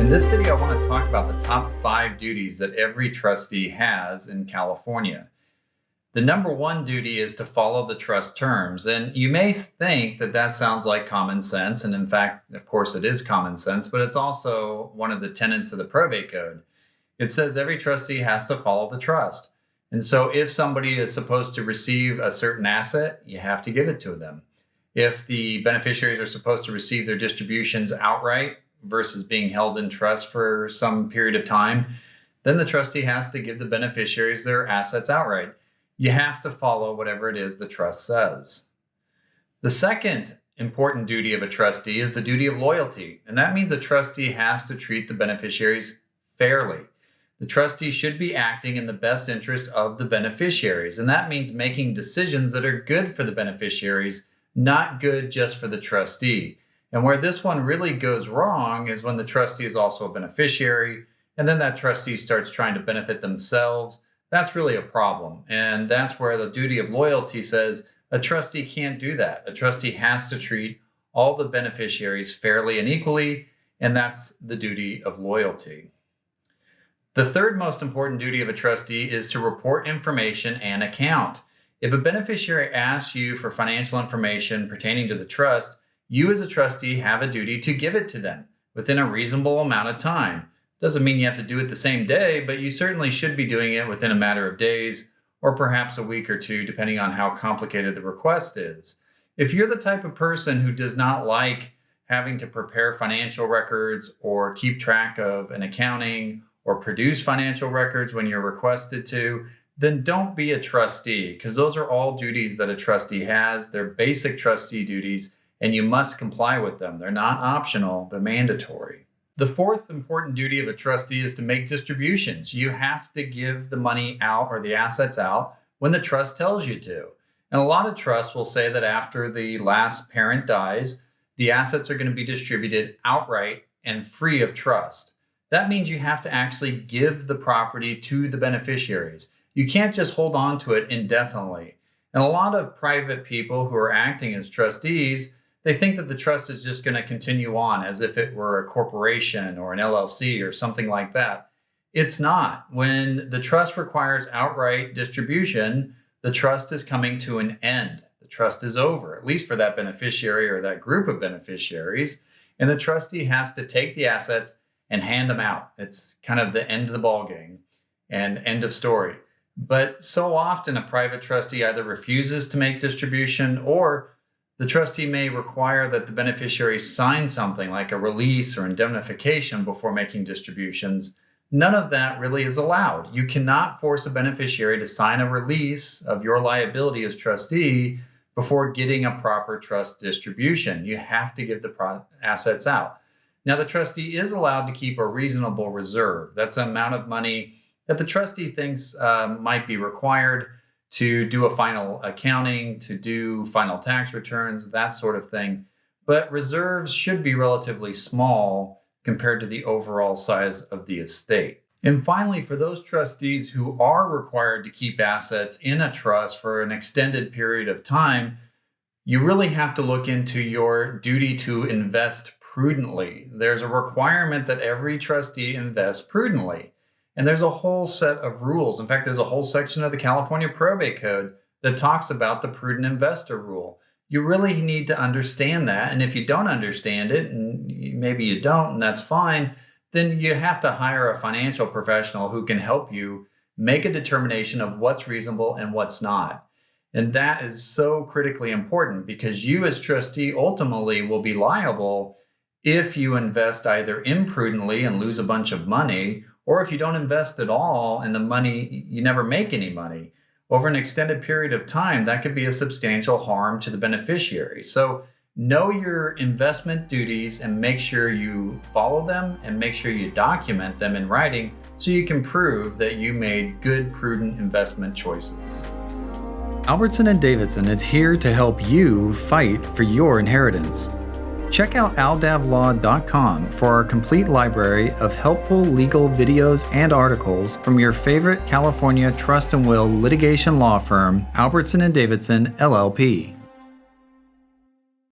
In this video, I want to talk about the top 5 duties that every trustee has in California. The number 1 duty is to follow the trust terms. And you may think that that sounds like common sense. And in fact, of course, it is common sense, but it's also one of the tenets of the Probate Code. It says every trustee has to follow the trust. And so if somebody is supposed to receive a certain asset, you have to give it to them. If the beneficiaries are supposed to receive their distributions outright versus being held in trust for some period of time, then the trustee has to give the beneficiaries their assets outright. You have to follow whatever it is the trust says. The second important duty of a trustee is the duty of loyalty, and that means a trustee has to treat the beneficiaries fairly. The trustee should be acting in the best interest of the beneficiaries, and that means making decisions that are good for the beneficiaries, not good just for the trustee. And where this one really goes wrong is when the trustee is also a beneficiary, and then that trustee starts trying to benefit themselves. That's really a problem. And that's where the duty of loyalty says a trustee can't do that. A trustee has to treat all the beneficiaries fairly and equally, and that's the duty of loyalty. The third most important duty of a trustee is to report information and account. If a beneficiary asks you for financial information pertaining to the trust, you as a trustee have a duty to give it to them within a reasonable amount of time. Doesn't mean you have to do it the same day, but you certainly should be doing it within a matter of days or perhaps a week or two, depending on how complicated the request is. If you're the type of person who does not like having to prepare financial records or keep track of an accounting or produce financial records when you're requested to, then don't be a trustee, because those are all duties that a trustee has. They're basic trustee duties, and you must comply with them. They're not optional, they're mandatory. The fourth important duty of a trustee is to make distributions. You have to give the money out or the assets out when the trust tells you to. And a lot of trusts will say that after the last parent dies, the assets are going to be distributed outright and free of trust. That means you have to actually give the property to the beneficiaries. You can't just hold on to it indefinitely. And a lot of private people who are acting as trustees, they think that the trust is just going to continue on as if it were a corporation or an LLC or something like that. It's not. When the trust requires outright distribution, the trust is coming to an end. The trust is over, at least for that beneficiary or that group of beneficiaries. And the trustee has to take the assets and hand them out. It's kind of the end of the ballgame and end of story. But so often a private trustee either refuses to make distribution, or the trustee may require that the beneficiary sign something like a release or indemnification before making distributions. None of that really is allowed. You cannot force a beneficiary to sign a release of your liability as trustee before getting a proper trust distribution. You have to give the assets out. Now, the trustee is allowed to keep a reasonable reserve. That's the amount of money that the trustee thinks might be required to do a final accounting, to do final tax returns, that sort of thing. But reserves should be relatively small compared to the overall size of the estate. And finally, for those trustees who are required to keep assets in a trust for an extended period of time, you really have to look into your duty to invest prudently. There's a requirement that every trustee invest prudently. And there's a whole set of rules. In fact, there's a whole section of the California Probate Code that talks about the prudent investor rule. You really need to understand that. And if you don't understand it, and maybe you don't, and that's fine, then you have to hire a financial professional who can help you make a determination of what's reasonable and what's not. And that is so critically important, because you as trustee ultimately will be liable if you invest either imprudently and lose a bunch of money, or if you don't invest at all and the money, you never make any money. Over an extended period of time, that could be a substantial harm to the beneficiary. So know your investment duties and make sure you follow them, and make sure you document them in writing so you can prove that you made good, prudent investment choices. Albertson & Davidson is here to help you fight for your inheritance. Check out aldavlaw.com for our complete library of helpful legal videos and articles from your favorite California trust and will litigation law firm, Albertson & Davidson, LLP.